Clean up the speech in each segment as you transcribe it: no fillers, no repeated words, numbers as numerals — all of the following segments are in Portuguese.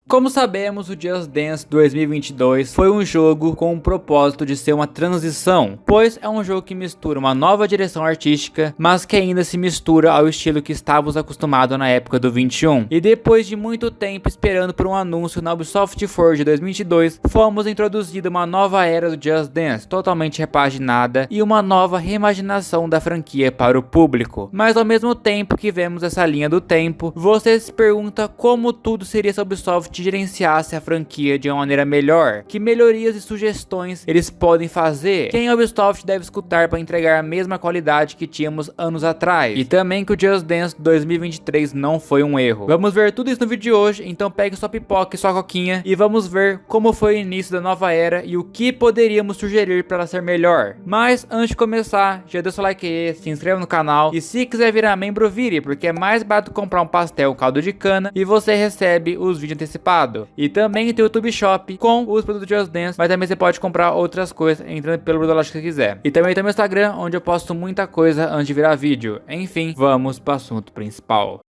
Como sabemos, o Just Dance 2022 foi um jogo com o propósito de ser uma transição, pois é um jogo que mistura uma nova direção artística, mas que ainda se mistura ao estilo que estávamos acostumados na época do 21. E depois de muito tempo esperando por um anúncio na Ubisoft Forge 2022, fomos introduzidos uma nova era do Just Dance, totalmente repaginada e uma nova reimaginação da franquia para o público. Mas ao mesmo tempo que vemos essa linha do tempo, você se pergunta como tudo seria se a Ubisoft gerenciasse a franquia de uma maneira melhor, que melhorias e sugestões eles podem fazer, quem a Ubisoft deve escutar para entregar a mesma qualidade que tínhamos anos atrás, e também que o Just Dance 2023 não foi um erro. Vamos ver tudo isso no vídeo de hoje, então pegue sua pipoca e sua coquinha e vamos ver como foi o início da nova era e o que poderíamos sugerir para ela ser melhor. Mas antes de começar, já dê seu like aí, se inscreva no canal e se quiser virar membro, vire, porque é mais barato comprar um pastel, um caldo de cana e você recebe os vídeos antecipados. E também tem o YouTube Shop com os produtos de Just Dance, mas também você pode comprar outras coisas entrando pelo dólar que você quiser. E também tem meu Instagram, onde eu posto muita coisa antes de virar vídeo. Enfim, vamos para o assunto principal.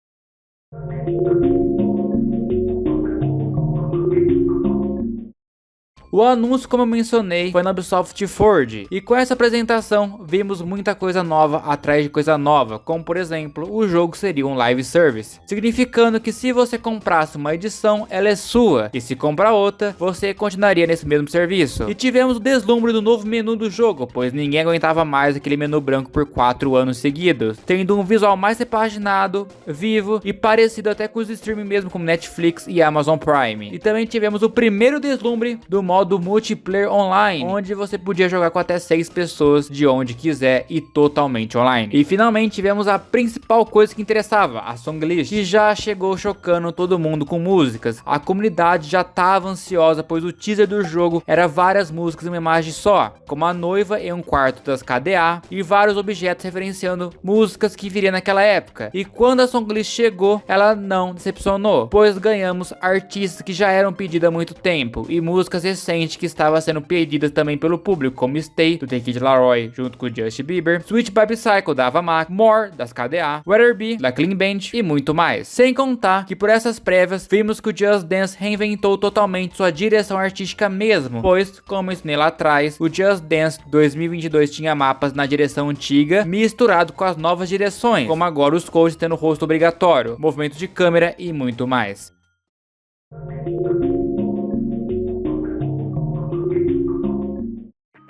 O anúncio, como eu mencionei, foi na Ubisoft Forge, e com essa apresentação vimos muita coisa nova atrás de coisa nova, como por exemplo, o jogo seria um live service, significando que se você comprasse uma edição, ela é sua, e se comprar outra, você continuaria nesse mesmo serviço. E tivemos o deslumbre do novo menu do jogo, pois ninguém aguentava mais aquele menu branco por 4 anos seguidos, tendo um visual mais repaginado, vivo e parecido até com os streaming mesmo como Netflix e Amazon Prime. E também tivemos o primeiro deslumbre do modo multiplayer online, onde você podia jogar com até 6 pessoas de onde quiser e totalmente online. E finalmente tivemos a principal coisa que interessava, a songlist, que já chegou chocando todo mundo com músicas. A comunidade já estava ansiosa, pois o teaser do jogo era várias músicas em uma imagem só, como a noiva em um quarto das KDA e vários objetos referenciando músicas que viriam naquela época. E quando a songlist chegou, ela não decepcionou, pois ganhamos artistas que já eram pedidos há muito tempo e músicas recentes que estava sendo pedidas também pelo público, como Stay, do The Kid Laroi, junto com o Justin Bieber, Sweet Baby Psycho, da Ava Max, More, das KDA, Whether Be, da Clean Bandit e muito mais. Sem contar que por essas prévias, vimos que o Just Dance reinventou totalmente sua direção artística mesmo, pois, como eu ensinei lá atrás, o Just Dance 2022 tinha mapas na direção antiga, misturado com as novas direções, como agora os coaches tendo rosto obrigatório, movimento de câmera e muito mais.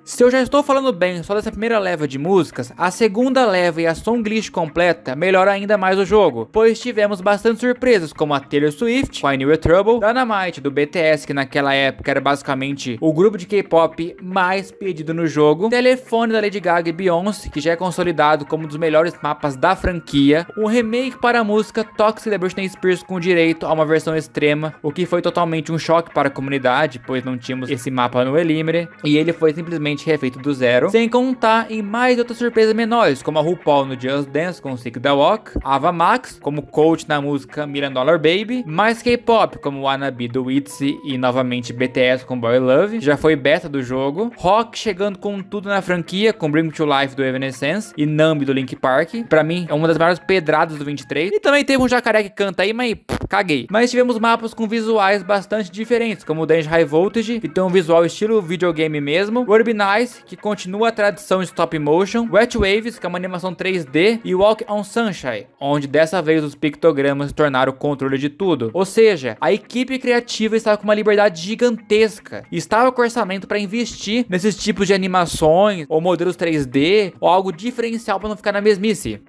Se eu já estou falando bem só dessa primeira leva de músicas, a segunda leva e a songlist completa melhora ainda mais o jogo, pois tivemos bastante surpresas, como a Taylor Swift, com I Knew a Trouble, Dynamite, do BTS, que naquela época era basicamente o grupo de K-pop mais pedido no jogo, Telefone da Lady Gaga e Beyoncé, que já é consolidado como um dos melhores mapas da franquia, um remake para a música Toxic da Britney Spears com direito a uma versão extrema, o que foi totalmente um choque para a comunidade, pois não tínhamos esse mapa no Elimine, e ele foi simplesmente refeito do zero, sem contar em mais outras surpresas menores, como a RuPaul no Just Dance com Sick the Walk, Ava Max como coach na música $1 Million Baby, mais K-pop como Wannabe do ITZY e novamente BTS com Boy Love, já foi beta do jogo, Rock chegando com tudo na franquia com Bring Me to Life do Evanescence e Numb do Linkin Park, pra mim é uma das maiores pedradas do 23, e também teve um jacaré que canta aí, mas caguei. Mas tivemos mapas com visuais bastante diferentes, como o Danger High Voltage, que tem um visual estilo videogame mesmo, Urban Ice, que continua a tradição de stop motion, Wet Waves, que é uma animação 3D, e Walk on Sunshine, onde dessa vez os pictogramas se tornaram o controle de tudo. Ou seja, a equipe criativa estava com uma liberdade gigantesca e estava com orçamento para investir nesses tipos de animações, ou modelos 3D, ou algo diferencial para não ficar na mesmice.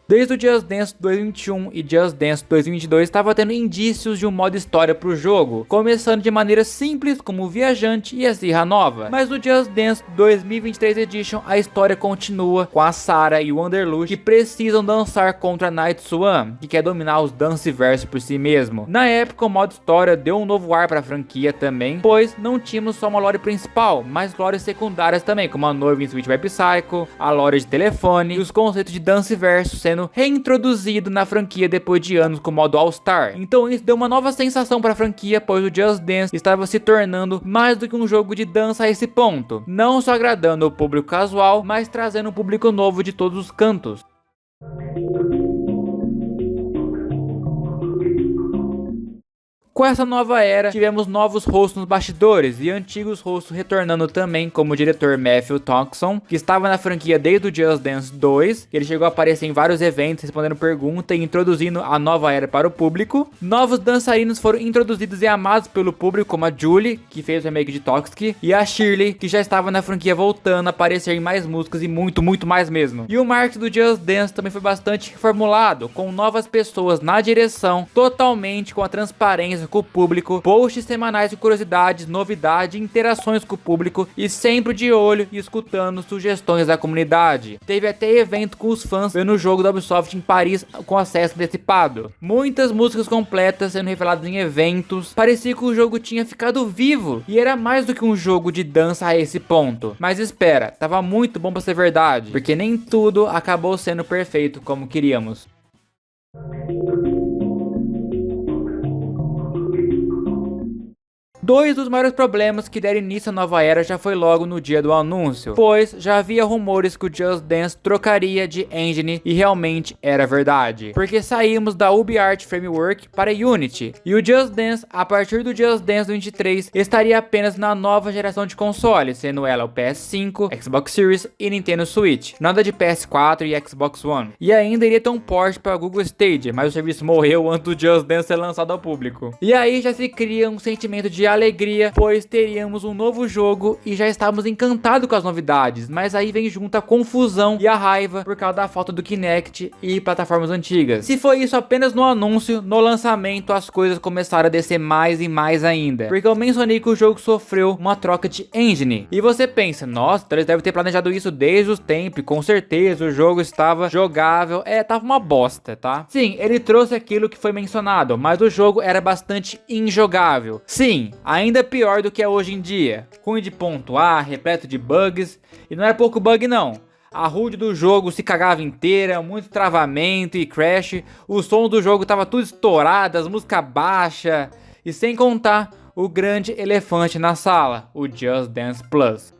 Desde o Just Dance 2021 e Just Dance 2022 estava tendo indícios de um modo história para o jogo, começando de maneira simples como o Viajante e a Serra Nova, mas no Just Dance 2023 Edition a história continua com a Sarah e o Wanderlust que precisam dançar contra a Night Swan, que quer dominar os Danceverse por si mesmo. Na época o modo história deu um novo ar para a franquia também, pois não tínhamos só uma lore principal, mas lores secundárias também, como a noiva em Sweet Baby Psycho, a lore de telefone e os conceitos de Danceverse sendo reintroduzido na franquia depois de anos com o modo All-Star. Então isso deu uma nova sensação para a franquia, pois o Just Dance estava se tornando mais do que um jogo de dança a esse ponto, não só agradando o público casual, mas trazendo um público novo de todos os cantos. Com essa nova era, tivemos novos rostos nos bastidores e antigos rostos retornando também, como o diretor Matthew Thompson, que estava na franquia desde o Just Dance 2, ele chegou a aparecer em vários eventos respondendo perguntas e introduzindo a nova era para o público. Novos dançarinos foram introduzidos e amados pelo público, como a Julie, que fez o remake de Toxic, e a Shirley, que já estava na franquia voltando a aparecer em mais músicas e muito mais mesmo. E o marketing do Just Dance também foi bastante reformulado, com novas pessoas na direção, totalmente com a transparência com o público, posts semanais de curiosidades, novidades, interações com o público e sempre de olho e escutando sugestões da comunidade. Teve até evento com os fãs vendo o jogo da Ubisoft em Paris com acesso antecipado. Muitas músicas completas sendo reveladas em eventos. Parecia que o jogo tinha ficado vivo e era mais do que um jogo de dança a esse ponto. Mas espera, tava muito bom pra ser verdade, porque nem tudo acabou sendo perfeito como queríamos. Dois dos maiores problemas que deram início à nova era já foi logo no dia do anúncio, pois já havia rumores que o Just Dance trocaria de engine e realmente era verdade, porque saímos da UbiArt Framework para Unity, e o Just Dance, a partir do Just Dance 23, estaria apenas na nova geração de consoles, sendo ela o PS5, Xbox Series e Nintendo Switch, nada de PS4 e Xbox One, e ainda iria ter um port para Google Stadia, mas o serviço morreu antes do Just Dance ser lançado ao público. E aí já se cria um sentimento de alegria, pois teríamos um novo jogo e já estávamos encantados com as novidades, mas aí vem junto a confusão e a raiva por causa da falta do Kinect e plataformas antigas. Se foi isso apenas no anúncio, no lançamento as coisas começaram a descer mais e mais ainda, porque eu mencionei que o jogo sofreu uma troca de engine, e você pensa, nossa, então eles devem ter planejado isso desde os tempos, com certeza o jogo estava jogável, tava uma bosta, tá? Sim, ele trouxe aquilo que foi mencionado, mas o jogo era bastante injogável. Sim, ainda pior do que é hoje em dia, ruim de pontuar, repleto de bugs, e não é pouco bug não. A HUD do jogo se cagava inteira, muito travamento e crash, o som do jogo tava tudo estourado, as músicas baixas, e sem contar o grande elefante na sala, o Just Dance Plus.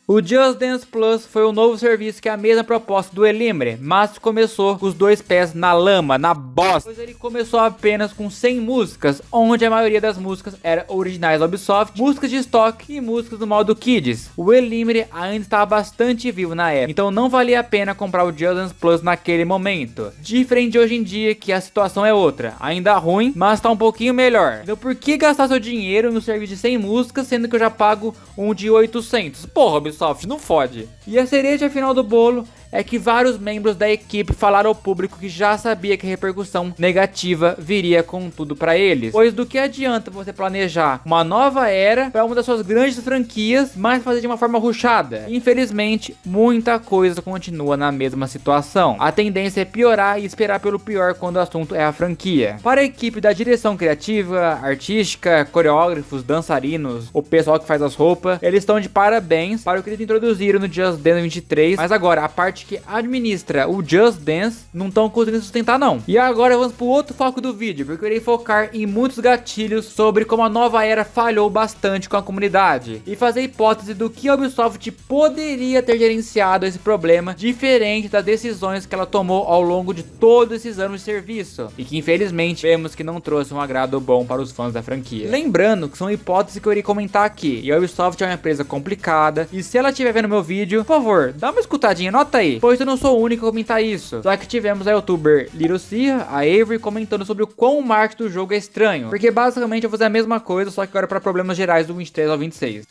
O Just Dance Plus foi um novo serviço que é a mesma proposta do Elimre, mas começou com os dois pés na lama, na bosta, pois ele começou apenas com 100 músicas, onde a maioria das músicas eram originais da Ubisoft, músicas de estoque e músicas do modo Kids. O Elimre ainda estava bastante vivo na época, então não valia a pena comprar o Just Dance Plus naquele momento. Diferente de hoje em dia, que a situação é outra, ainda ruim, mas tá um pouquinho melhor. Então por que gastar seu dinheiro no serviço de 100 músicas, sendo que eu já pago um de 800? Porra, Ubisoft, não fode. E a cereja final do bolo é que vários membros da equipe falaram ao público que já sabia que a repercussão negativa viria com tudo pra eles, pois do que adianta você planejar uma nova era para uma das suas grandes franquias, mas fazer de uma forma rushada? Infelizmente, muita coisa continua na mesma situação. A tendência é piorar e esperar pelo pior quando o assunto é a franquia. Para a equipe da direção criativa, artística, coreógrafos, dançarinos, o pessoal que faz as roupas, eles estão de parabéns para o que eles introduziram no Just Dance 23, mas agora a parte que administra o Just Dance não estão conseguindo sustentar não. E agora vamos pro outro foco do vídeo, porque eu irei focar em muitos gatilhos sobre como a nova era falhou bastante com a comunidade e fazer hipótese do que a Ubisoft poderia ter gerenciado esse problema diferente das decisões que ela tomou ao longo de todos esses anos de serviço e que infelizmente vemos que não trouxe um agrado bom para os fãs da franquia. Lembrando que são hipóteses que eu irei comentar aqui, e a Ubisoft é uma empresa complicada, e se ela estiver vendo meu vídeo, por favor, dá uma escutadinha, nota aí, pois eu não sou o único a comentar isso. Só que tivemos a youtuber Little Cia, a Avery, comentando sobre o quão o marketing do jogo é estranho, porque basicamente eu vou fazer a mesma coisa, só que agora para problemas gerais do 23 ao 26.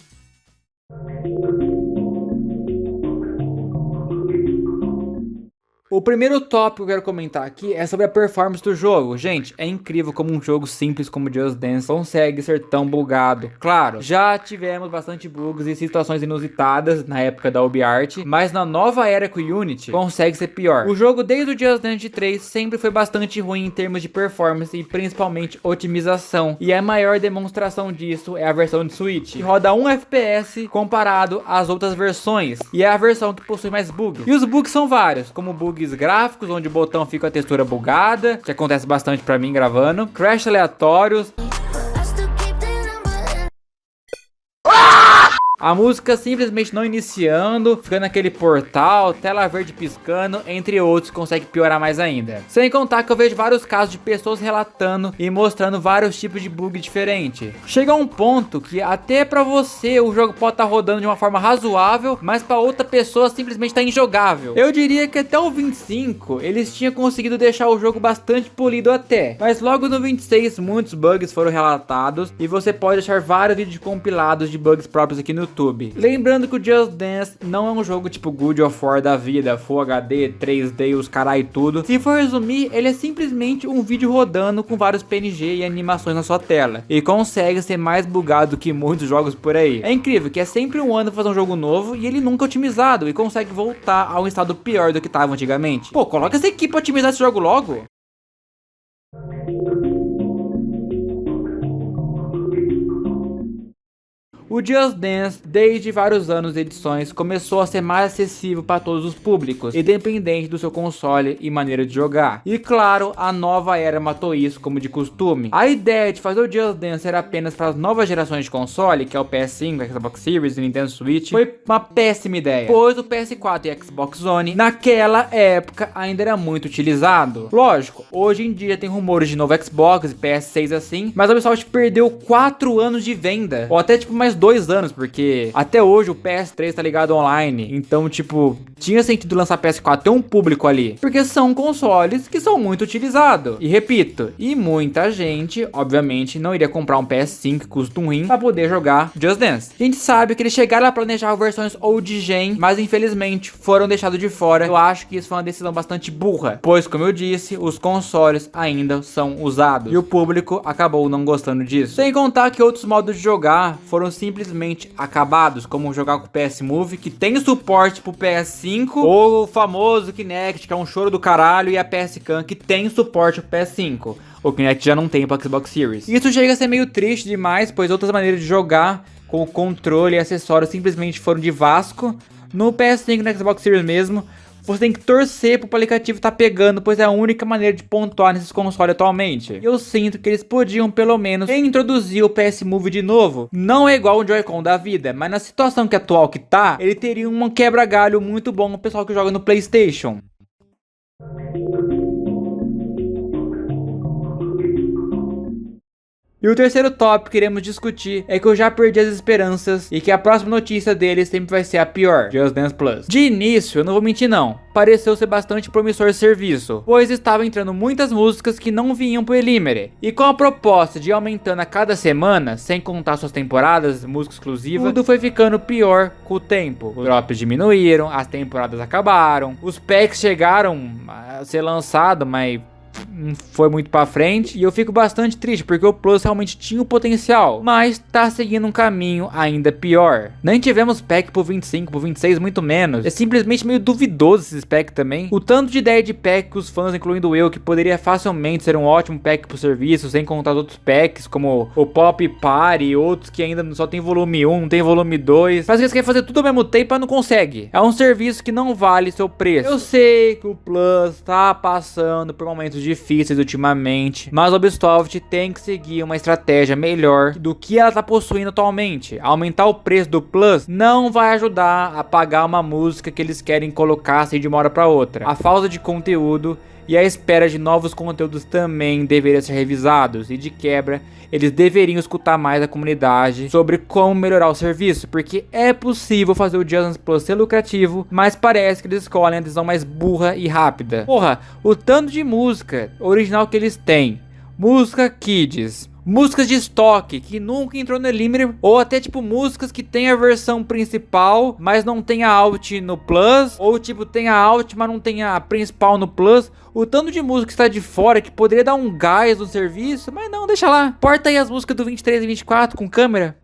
O primeiro tópico que eu quero comentar aqui é sobre a performance do jogo. Gente, é incrível como um jogo simples como Just Dance consegue ser tão bugado. Claro, já tivemos bastante bugs e situações inusitadas na época da UbiArt, mas na nova era com o Unity consegue ser pior. O jogo desde o Just Dance 3 sempre foi bastante ruim em termos de performance e principalmente otimização. E a maior demonstração disso é a versão de Switch, que roda 1 FPS comparado às outras versões, e é a versão que possui mais bugs. E os bugs são vários, como bugs gráficos, onde o botão fica com a textura bugada, que acontece bastante pra mim gravando, crash aleatórios, A música simplesmente não iniciando, ficando aquele portal, tela verde piscando, entre outros, consegue piorar mais ainda. Sem contar que eu vejo vários casos de pessoas relatando e mostrando vários tipos de bug diferentes. Chega a um ponto que até pra você o jogo pode estar rodando de uma forma razoável, mas pra outra pessoa simplesmente tá injogável. Eu diria que até o 25 eles tinham conseguido deixar o jogo bastante polido até, mas logo no 26 muitos bugs foram relatados e você pode achar vários vídeos compilados de bugs próprios aqui no YouTube. Lembrando que o Just Dance não é um jogo tipo God of War da vida, Full HD, 3D, os carai tudo. Se for resumir, ele é simplesmente um vídeo rodando com vários PNG e animações na sua tela, e consegue ser mais bugado que muitos jogos por aí. É incrível que é sempre um ano pra fazer um jogo novo e ele nunca é otimizado e consegue voltar a um estado pior do que estava antigamente. Pô, coloca essa equipe pra otimizar esse jogo logo. O Just Dance, desde vários anos de edições, começou a ser mais acessível para todos os públicos, independente do seu console e maneira de jogar. E claro, a nova era matou isso como de costume. A ideia de fazer o Just Dance ser apenas para as novas gerações de console, que é o PS5, Xbox Series e Nintendo Switch, foi uma péssima ideia, pois o PS4 e Xbox One, naquela época, ainda era muito utilizado. Lógico, hoje em dia tem rumores de novo Xbox e PS6 assim, mas a Ubisoft perdeu 4 anos de venda, ou até tipo mais 2 anos, porque até hoje o PS3 tá ligado online, então tipo, tinha sentido lançar PS4, ter um público ali, porque são consoles que são muito utilizados. E repito, e muita gente, obviamente, não iria comprar um PS5 que custa um rim pra poder jogar Just Dance. A gente sabe que eles chegaram a planejar versões old gen, mas infelizmente foram deixados de fora. Eu acho que isso foi uma decisão bastante burra, pois como eu disse, os consoles ainda são usados, e o público acabou não gostando disso. Sem contar que outros modos de jogar foram simplesmente acabados, como jogar com o PS Move, que tem suporte pro PS5, ou o famoso Kinect, que é um choro do caralho, e a PS Cam, que tem suporte pro PS5. O Kinect já não tem pro Xbox Series. Isso chega a ser meio triste demais, pois outras maneiras de jogar com o controle e acessórios simplesmente foram de Vasco. No PS5 e no Xbox Series mesmo, você tem que torcer pro aplicativo tá pegando, pois é a única maneira de pontuar nesses consoles atualmente. Eu sinto que eles podiam pelo menos reintroduzir o PS Move de novo. Não é igual o Joy-Con da vida, mas na situação que atual que tá, ele teria um quebra-galho muito bom no pessoal que joga no PlayStation. E o terceiro tópico que iremos discutir é que eu já perdi as esperanças e que a próxima notícia dele sempre vai ser a pior, Just Dance Plus. De início, eu não vou mentir não, pareceu ser bastante promissor serviço, pois estava entrando muitas músicas que não vinham pro Elimere. E com a proposta de ir aumentando a cada semana, sem contar suas temporadas, música exclusiva, tudo foi ficando pior com o tempo. Os drops diminuíram, as temporadas acabaram, os packs chegaram a ser lançados, mas não foi muito pra frente, e eu fico bastante triste porque o Plus realmente tinha o potencial, mas tá seguindo um caminho ainda pior. Nem tivemos pack pro 25, pro 26 muito menos, é simplesmente meio duvidoso esse pack também. O tanto de ideia de pack que os fãs, incluindo eu, que poderia facilmente ser um ótimo pack pro serviço, sem contar os outros packs como o Pop Party e outros que ainda só tem volume 1, não tem volume 2, mas eles querem fazer tudo ao mesmo tempo, mas não consegue. É um serviço que não vale seu preço. Eu sei que o Plus tá passando por momentos difíceis ultimamente, mas a Ubisoft tem que seguir uma estratégia melhor do que ela tá possuindo atualmente. Aumentar o preço do Plus não vai ajudar a pagar uma música que eles querem colocar assim de uma hora para outra. A falta de conteúdo e a espera de novos conteúdos também deveriam ser revisados, e de quebra eles deveriam escutar mais a comunidade sobre como melhorar o serviço, porque é possível fazer o Just Dance Plus ser lucrativo, mas parece que eles escolhem a decisão mais burra e rápida. Porra, o tanto de música original que eles têm, música Kids, músicas de estoque que nunca entrou no Elimere, ou até tipo músicas que tem a versão principal, mas não tem a alt no Plus, ou tipo tem a alt, mas não tem a principal no Plus. O tanto de música que está de fora que poderia dar um gás no serviço, mas não, deixa lá. Porta aí as músicas do 23 e 24 com câmera.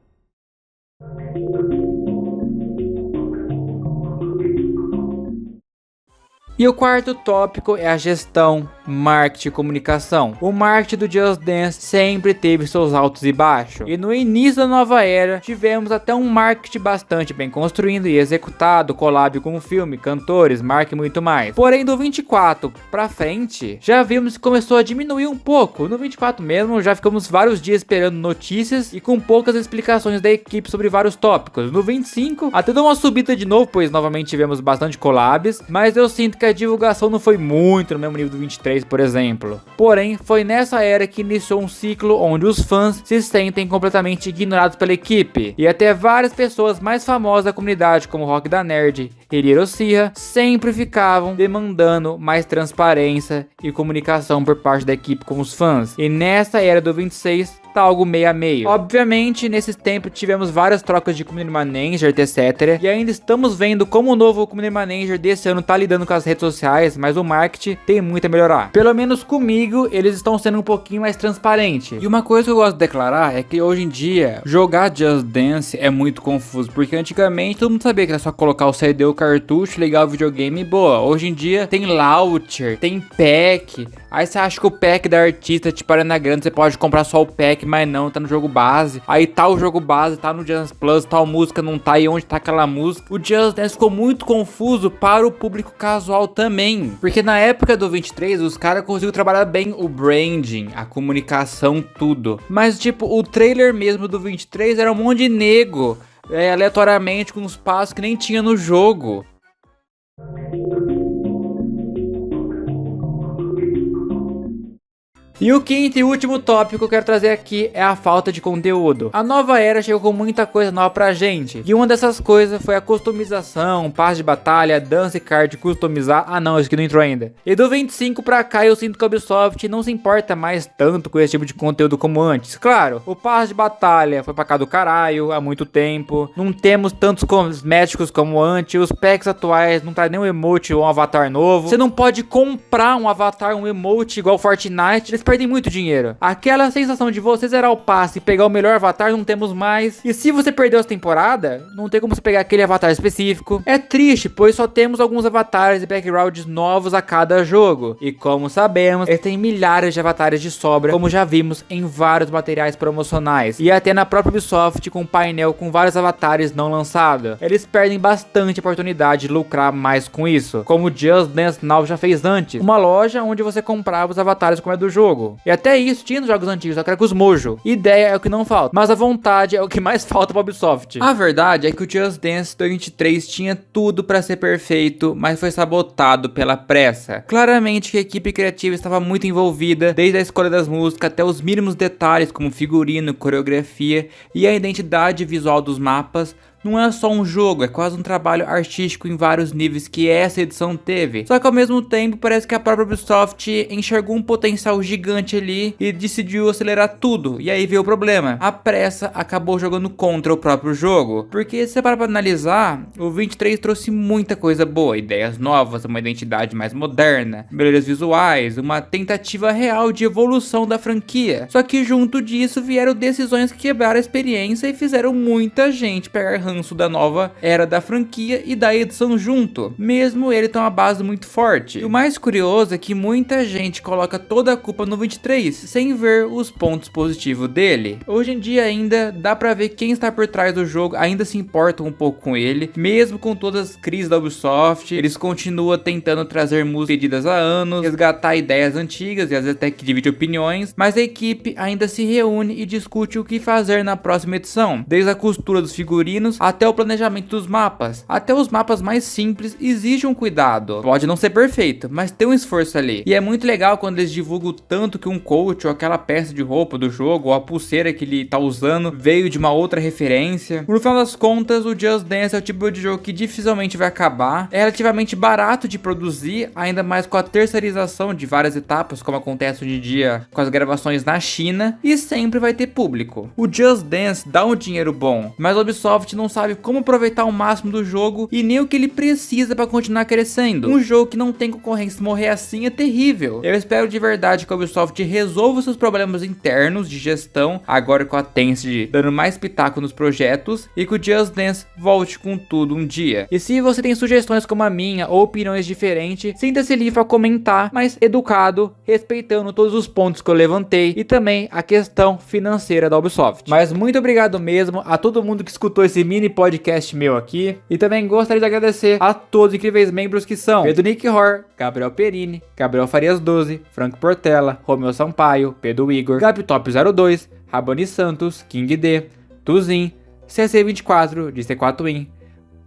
E o quarto tópico é a gestão marketing e comunicação. O marketing do Just Dance sempre teve seus altos e baixos, e no início da nova era tivemos até um marketing bastante bem construído e executado, collab com o filme, cantores, marca e muito mais. Porém, do 24 pra frente, já vimos que começou a diminuir um pouco. No 24 mesmo, já ficamos vários dias esperando notícias e com poucas explicações da equipe sobre vários tópicos. No 25, até deu uma subida de novo, pois novamente tivemos bastante collabs, mas eu sinto que a divulgação não foi muito no mesmo nível do 23, por exemplo. Porém, foi nessa era que iniciou um ciclo onde os fãs se sentem completamente ignorados pela equipe, e até várias pessoas mais famosas da comunidade, como Rock da Nerd e Hiroshiya, sempre ficavam demandando mais transparência e comunicação por parte da equipe com os fãs. E nessa era do 26, tá algo meio a meio. Obviamente, nesse tempo tivemos várias trocas de Community Manager, etc. E ainda estamos vendo como o novo Community Manager desse ano tá lidando com as redes sociais, mas o marketing tem muito a melhorar. Pelo menos comigo, eles estão sendo um pouquinho mais transparentes. E uma coisa que eu gosto de declarar é que hoje em dia, jogar Just Dance é muito confuso, porque antigamente todo mundo sabia que era só colocar o CD, o cartucho, ligar o videogame e boa. Hoje em dia tem launcher, tem pack. Aí você acha que o pack da artista te Ariana Grande, você pode comprar só o pack, mas não, tá no jogo base. Aí tá o jogo base, tá no Just Dance Plus, tal música não tá, e onde tá aquela música. O Just Dance ficou muito confuso para o público casual também, porque na época do 23 os caras conseguiram trabalhar bem o branding, a comunicação, tudo. Mas tipo, o trailer mesmo do 23 era um monte de nego, aleatoriamente com uns passos que nem tinha no jogo. E o quinto e último tópico que eu quero trazer aqui é a falta de conteúdo. A nova era chegou com muita coisa nova pra gente, e uma dessas coisas foi a customização, passe de batalha, dance card, customizar. Ah não, isso aqui não entrou ainda. E do 25 pra cá eu sinto que a Ubisoft não se importa mais tanto com esse tipo de conteúdo como antes. Claro, o passe de batalha foi pra cá do caralho há muito tempo, não temos tantos cosméticos como antes, os packs atuais não traz nem um emote ou um avatar novo. Você não pode comprar um avatar, um emote igual Fortnite, eles perdem muito dinheiro. Aquela sensação de você zerar o passe e pegar o melhor avatar não temos mais. E se você perdeu essa temporada, não tem como você pegar aquele avatar específico. É triste, pois só temos alguns avatares e backgrounds novos a cada jogo. E como sabemos, eles têm milhares de avatares de sobra, como já vimos em vários materiais promocionais. E até na própria Ubisoft com um painel com vários avatares não lançados. Eles perdem bastante oportunidade de lucrar mais com isso, como o Just Dance Now já fez antes. Uma loja onde você comprava os avatares como é do jogo. E até isso tinha nos jogos antigos, só que era com os mojo. Ideia é o que não falta, mas a vontade é o que mais falta pra Ubisoft. A verdade é que o Just Dance 2023 tinha tudo pra ser perfeito, mas foi sabotado pela pressa. Claramente que a equipe criativa estava muito envolvida, desde a escolha das músicas até os mínimos detalhes como figurino, coreografia e a identidade visual dos mapas. Não é só um jogo, é quase um trabalho artístico em vários níveis que essa edição teve. Só que ao mesmo tempo parece que a própria Ubisoft enxergou um potencial gigante ali e decidiu acelerar tudo. E aí veio o problema. A pressa acabou jogando contra o próprio jogo. Porque se você parar pra analisar, o 23 trouxe muita coisa boa. Ideias novas, uma identidade mais moderna, melhorias visuais, uma tentativa real de evolução da franquia. Só que junto disso vieram decisões que quebraram a experiência e fizeram muita gente pegar ranço da nova era da franquia e da edição junto, mesmo ele ter uma base muito forte. E o mais curioso é que muita gente coloca toda a culpa no 23, sem ver os pontos positivos dele. Hoje em dia ainda dá pra ver quem está por trás do jogo, ainda se importa um pouco com ele, mesmo com todas as crises da Ubisoft, eles continuam tentando trazer músicas pedidas há anos, resgatar ideias antigas e às vezes até que divide opiniões, mas a equipe ainda se reúne e discute o que fazer na próxima edição, desde a costura dos figurinos até o planejamento dos mapas. Até os mapas mais simples exigem um cuidado. Pode não ser perfeito, mas tem um esforço ali. E é muito legal quando eles divulgam tanto que um coat ou aquela peça de roupa do jogo ou a pulseira que ele tá usando veio de uma outra referência. No final das contas, o Just Dance é o tipo de jogo que dificilmente vai acabar. É relativamente barato de produzir, ainda mais com a terceirização de várias etapas, como acontece hoje em dia com as gravações na China, e sempre vai ter público. O Just Dance dá um dinheiro bom, mas a Ubisoft não sabe como aproveitar o máximo do jogo e nem o que ele precisa para continuar crescendo. Um jogo que não tem concorrência, morrer assim é terrível. Eu espero de verdade que a Ubisoft resolva seus problemas internos de gestão, agora com a Tencent dando mais pitaco nos projetos, e que o Just Dance volte com tudo um dia. E se você tem sugestões como a minha ou opiniões diferentes, sinta-se livre a comentar, mas educado, respeitando todos os pontos que eu levantei e também a questão financeira da Ubisoft. Mas muito obrigado mesmo a todo mundo que escutou esse mini podcast meu aqui, e também gostaria de agradecer a todos os incríveis membros que são Pedro Nick Hor, Gabriel Perini, Gabriel Farias 12, Franco Portela, Romeu Sampaio, Pedro Igor, GabTop02, Rabani Santos, King D, Tuzin, CC24 de C4Win,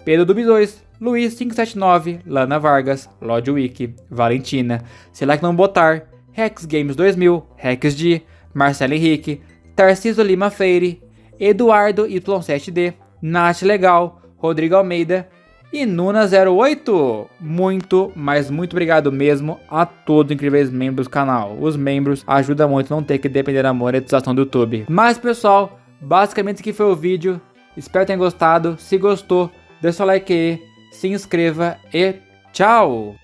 Pedro Dub 2, Luiz 579, Lana Vargas, Lodge Wiki, Valentina, Select Não Botar, Rex Games 2000, Rex G, Marcelo Henrique, Tarciso Lima Feire, Eduardo Y7D, Nath Legal, Rodrigo Almeida e Nuna08. Muito, mas muito obrigado mesmo a todos os incríveis membros do canal. Os membros ajudam muito a não ter que depender da monetização do YouTube. Mas pessoal, basicamente aqui foi o vídeo. Espero que tenham gostado. Se gostou, deixa o like aí, se inscreva e tchau!